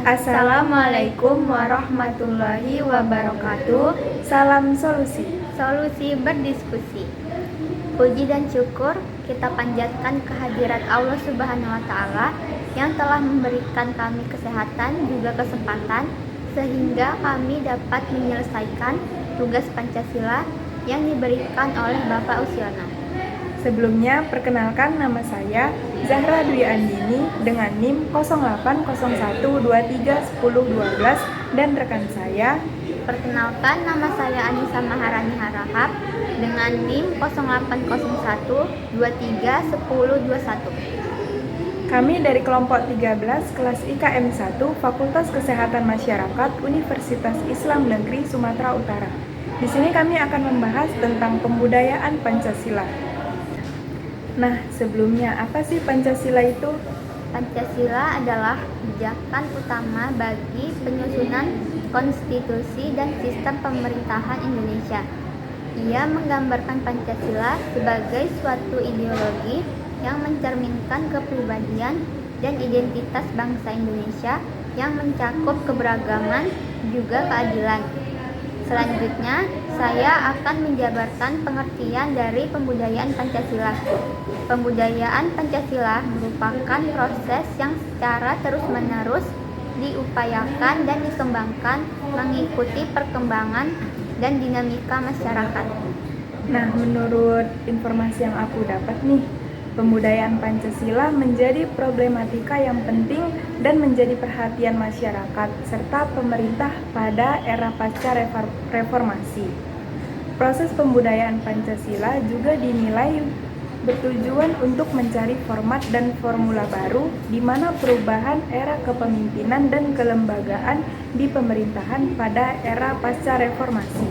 Assalamualaikum warahmatullahi wabarakatuh. Salam solusi. Solusi berdiskusi. Puji dan syukur kita panjatkan kehadirat Allah Subhanahu wa Ta'ala yang telah memberikan kami kesehatan juga kesempatan sehingga kami dapat menyelesaikan tugas Pancasila yang diberikan oleh Bapak Usiono. Sebelumnya, perkenalkan nama saya Zahra Dwi Andini dengan NIM 0801231012 dan rekan saya. Perkenalkan, nama saya Anissa Maharani Harahap dengan NIM 0801231021. Kami dari kelompok 13 kelas IKM 1 Fakultas Kesehatan Masyarakat Universitas Islam Negeri Sumatera Utara. Di sini kami akan membahas tentang pembudayaan Pancasila. Nah, sebelumnya apa sih Pancasila itu? Pancasila adalah pijakan utama bagi penyusunan konstitusi dan sistem pemerintahan Indonesia. Ia menggambarkan Pancasila sebagai suatu ideologi yang mencerminkan kepribadian dan identitas bangsa Indonesia yang mencakup keberagaman juga keadilan. Selanjutnya, saya akan menjabarkan pengertian dari pembudayaan Pancasila. Pembudayaan Pancasila merupakan proses yang secara terus-menerus diupayakan dan dikembangkan mengikuti perkembangan dan dinamika masyarakat. Nah, menurut informasi yang aku dapat nih, pembudayaan Pancasila menjadi problematika yang penting dan menjadi perhatian masyarakat serta pemerintah pada era pasca reformasi. Proses pembudayaan Pancasila juga dinilai bertujuan untuk mencari format dan formula baru di mana perubahan era kepemimpinan dan kelembagaan di pemerintahan pada era pasca reformasi.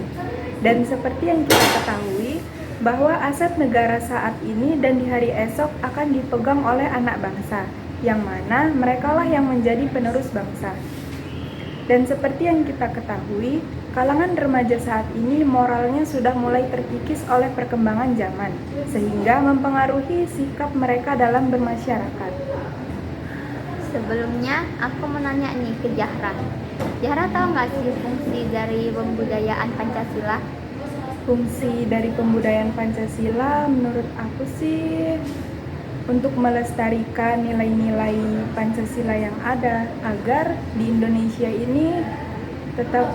Dan seperti yang kita ketahui, bahwa aset negara saat ini dan di hari esok akan dipegang oleh anak bangsa, yang mana merekalah yang menjadi penerus bangsa. Dan seperti yang kita ketahui, kalangan remaja saat ini moralnya sudah mulai terkikis oleh perkembangan zaman, sehingga mempengaruhi sikap mereka dalam bermasyarakat. Sebelumnya, aku mau nanya nih ke Zahra. Zahra tahu nggak sih fungsi dari pembudayaan Pancasila? Fungsi dari pembudayaan Pancasila menurut aku sih untuk melestarikan nilai-nilai Pancasila yang ada agar di Indonesia ini tetap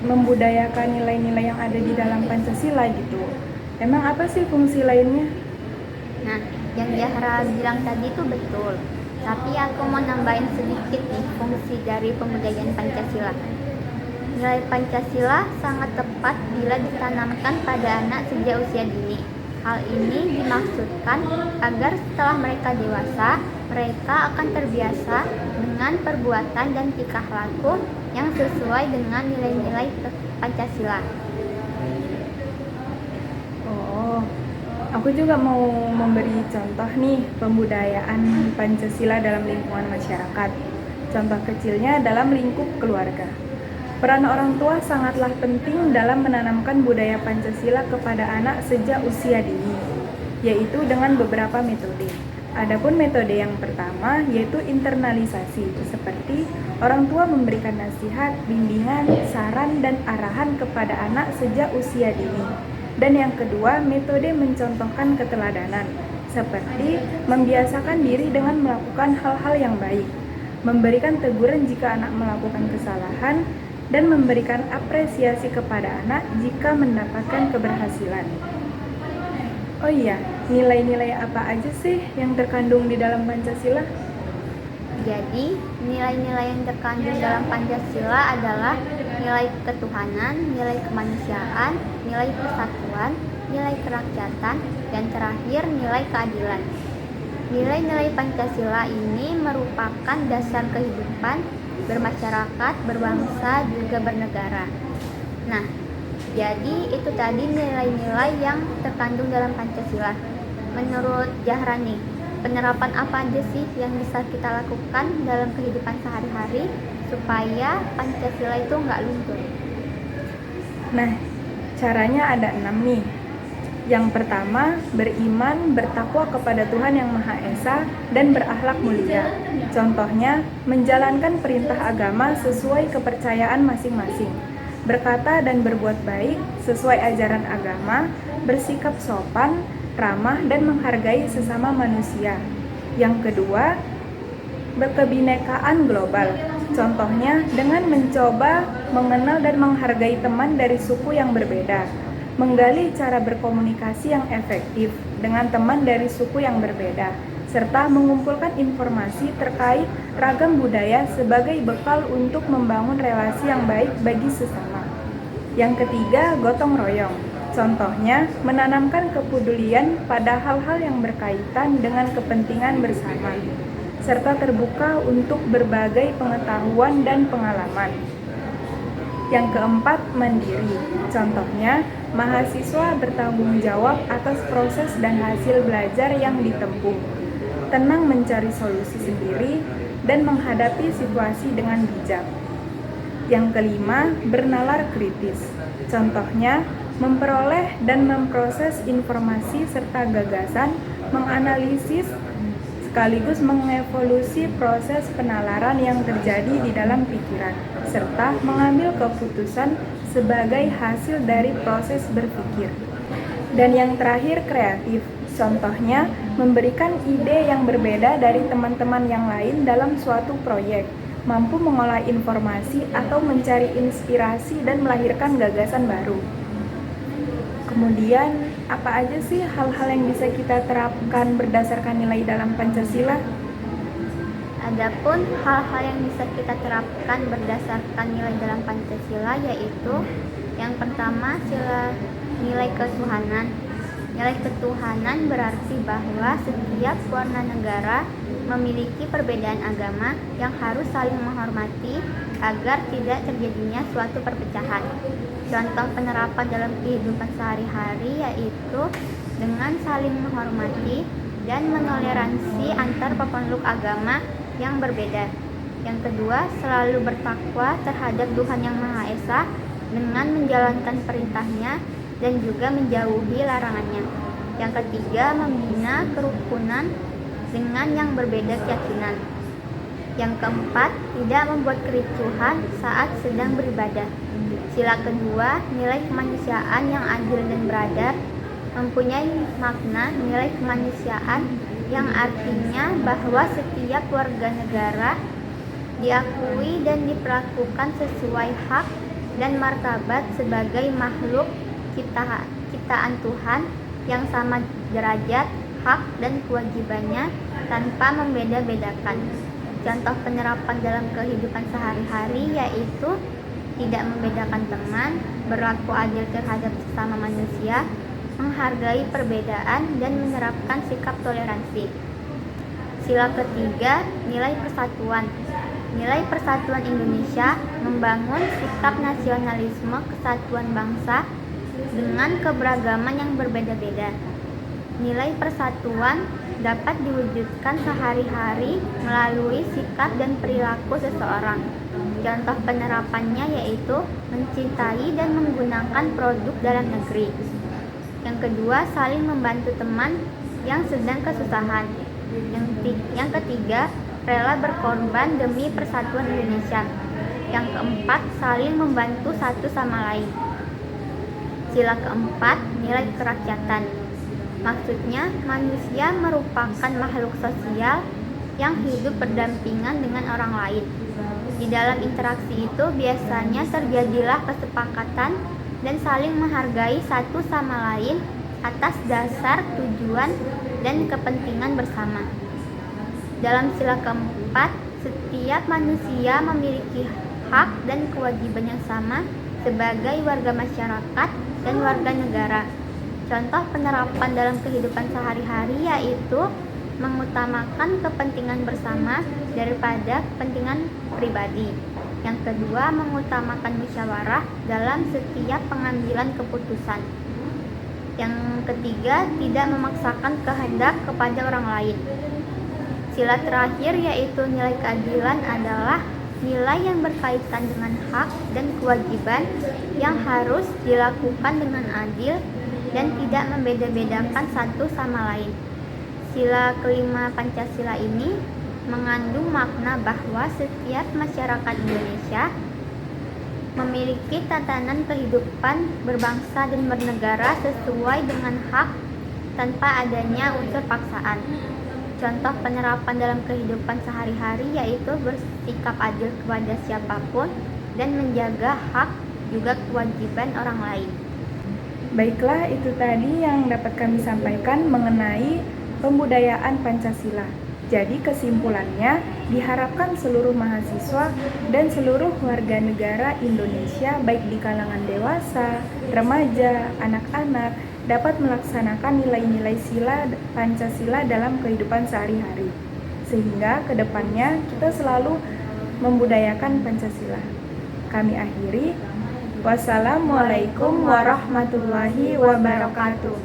membudayakan nilai-nilai yang ada di dalam Pancasila gitu. Emang apa sih fungsi lainnya? Nah, yang Zahra bilang tadi itu betul. Tapi aku mau nambahin sedikit nih fungsi dari pembudayaan Pancasila. Nilai Pancasila sangat tepat bila ditanamkan pada anak sejak usia dini. Hal ini dimaksudkan agar setelah mereka dewasa, mereka akan terbiasa dengan perbuatan dan tingkah laku yang sesuai dengan nilai-nilai Pancasila. Oh, aku juga mau memberi contoh nih pembudayaan Pancasila dalam lingkungan masyarakat. Contoh kecilnya dalam lingkup keluarga. Peran orang tua sangatlah penting dalam menanamkan budaya Pancasila kepada anak sejak usia dini, yaitu dengan beberapa metode. Adapun metode yang pertama yaitu internalisasi, seperti orang tua memberikan nasihat, bimbingan, saran, dan arahan kepada anak sejak usia dini. Dan yang kedua, metode mencontohkan keteladanan, seperti membiasakan diri dengan melakukan hal-hal yang baik, memberikan teguran jika anak melakukan kesalahan, dan memberikan apresiasi kepada anak jika mendapatkan keberhasilan. Oh iya, nilai-nilai apa aja sih yang terkandung di dalam Pancasila? Jadi, nilai-nilai yang terkandung dalam Pancasila adalah nilai ketuhanan, nilai kemanusiaan, nilai persatuan, nilai kerakyatan, dan terakhir nilai keadilan. Nilai-nilai Pancasila ini merupakan dasar kehidupan bermasyarakat, berbangsa, juga bernegara. Nah, jadi itu tadi nilai-nilai yang terkandung dalam Pancasila. Menurut Zahra nih, penerapan apa aja sih yang bisa kita lakukan dalam kehidupan sehari-hari supaya Pancasila itu nggak luntur? Nah, caranya ada 6 nih. Yang pertama, beriman, bertakwa kepada Tuhan Yang Maha Esa, dan berakhlak mulia. Contohnya, menjalankan perintah agama sesuai kepercayaan masing-masing, berkata dan berbuat baik sesuai ajaran agama, bersikap sopan, ramah, dan menghargai sesama manusia. Yang kedua, berkebinekaan global. Contohnya, dengan mencoba mengenal dan menghargai teman dari suku yang berbeda, menggali cara berkomunikasi yang efektif dengan teman dari suku yang berbeda, serta mengumpulkan informasi terkait ragam budaya sebagai bekal untuk membangun relasi yang baik bagi sesama. Yang ketiga, gotong royong. Contohnya, menanamkan kepedulian pada hal-hal yang berkaitan dengan kepentingan bersama, serta terbuka untuk berbagai pengetahuan dan pengalaman. Yang keempat, mandiri. Contohnya, mahasiswa bertanggung jawab atas proses dan hasil belajar yang ditempuh, tenang mencari solusi sendiri, dan menghadapi situasi dengan bijak. Yang kelima, bernalar kritis. Contohnya, memperoleh dan memproses informasi serta gagasan, menganalisis sekaligus mengevolusi proses penalaran yang terjadi di dalam pikiran, serta mengambil keputusan sebagai hasil dari proses berpikir. Dan yang terakhir, kreatif. Contohnya, memberikan ide yang berbeda dari teman-teman yang lain dalam suatu proyek, mampu mengolah informasi atau mencari inspirasi dan melahirkan gagasan baru. Kemudian, apa aja sih hal-hal yang bisa kita terapkan berdasarkan nilai dalam Pancasila? Adapun hal-hal yang bisa kita terapkan berdasarkan nilai dalam Pancasila yaitu yang pertama, sila nilai ketuhanan. Nilai ketuhanan berarti bahwa setiap warga negara memiliki perbedaan agama yang harus saling menghormati agar tidak terjadinya suatu perpecahan. Contoh penerapan dalam kehidupan sehari-hari yaitu dengan saling menghormati dan menoleransi antar pemeluk agama yang berbeda. Yang kedua, selalu bertakwa terhadap Tuhan Yang Maha Esa dengan menjalankan perintahnya dan juga menjauhi larangannya. Yang ketiga, membina kerukunan dengan yang berbeda keyakinan. Yang keempat, tidak membuat kericuhan saat sedang beribadah. Sila kedua, nilai kemanusiaan yang adil dan beradab, mempunyai makna nilai kemanusiaan yang artinya bahwa setiap warga negara diakui dan diperlakukan sesuai hak dan martabat sebagai makhluk ciptaan Tuhan yang sama derajat, hak, dan kewajibannya tanpa membeda-bedakan. Contoh penerapan dalam kehidupan sehari-hari yaitu tidak membedakan teman, berlaku adil terhadap sesama manusia, menghargai perbedaan, dan menerapkan sikap toleransi. Sila ketiga, nilai persatuan. Nilai persatuan Indonesia membangun sikap nasionalisme kesatuan bangsa dengan keberagaman yang berbeda-beda. Nilai persatuan dapat diwujudkan sehari-hari melalui sikap dan perilaku seseorang. Contoh penerapannya yaitu mencintai dan menggunakan produk dalam negeri. Yang kedua, saling membantu teman yang sedang kesusahan. Yang ketiga, rela berkorban demi persatuan Indonesia. Yang keempat, saling membantu satu sama lain. Sila keempat, nilai kerakyatan. Maksudnya, manusia merupakan makhluk sosial yang hidup berdampingan dengan orang lain. Di dalam interaksi itu biasanya terjadilah kesepakatan dan saling menghargai satu sama lain atas dasar tujuan dan kepentingan bersama. Dalam sila keempat, setiap manusia memiliki hak dan kewajiban yang sama sebagai warga masyarakat dan warga negara. Contoh penerapan dalam kehidupan sehari-hari yaitu mengutamakan kepentingan bersama daripada kepentingan pribadi. Yang kedua, mengutamakan musyawarah dalam setiap pengambilan keputusan. Yang ketiga, tidak memaksakan kehendak kepada orang lain. Sila terakhir yaitu nilai keadilan adalah nilai yang berkaitan dengan hak dan kewajiban yang harus dilakukan dengan adil dan tidak membeda-bedakan satu sama lain. Sila kelima Pancasila ini mengandung makna bahwa setiap masyarakat Indonesia memiliki tatanan kehidupan berbangsa dan bernegara sesuai dengan hak tanpa adanya unsur paksaan. Contoh penerapan dalam kehidupan sehari-hari yaitu bersikap adil kepada siapapun dan menjaga hak juga kewajiban orang lain. Baiklah, itu tadi yang dapat kami sampaikan mengenai pembudayaan Pancasila. Jadi kesimpulannya, diharapkan seluruh mahasiswa dan seluruh warga negara Indonesia baik di kalangan dewasa, remaja, anak-anak dapat melaksanakan nilai-nilai sila Pancasila dalam kehidupan sehari-hari. Sehingga kedepannya kita selalu membudayakan Pancasila. Kami akhiri. Wassalamualaikum warahmatullahi wabarakatuh.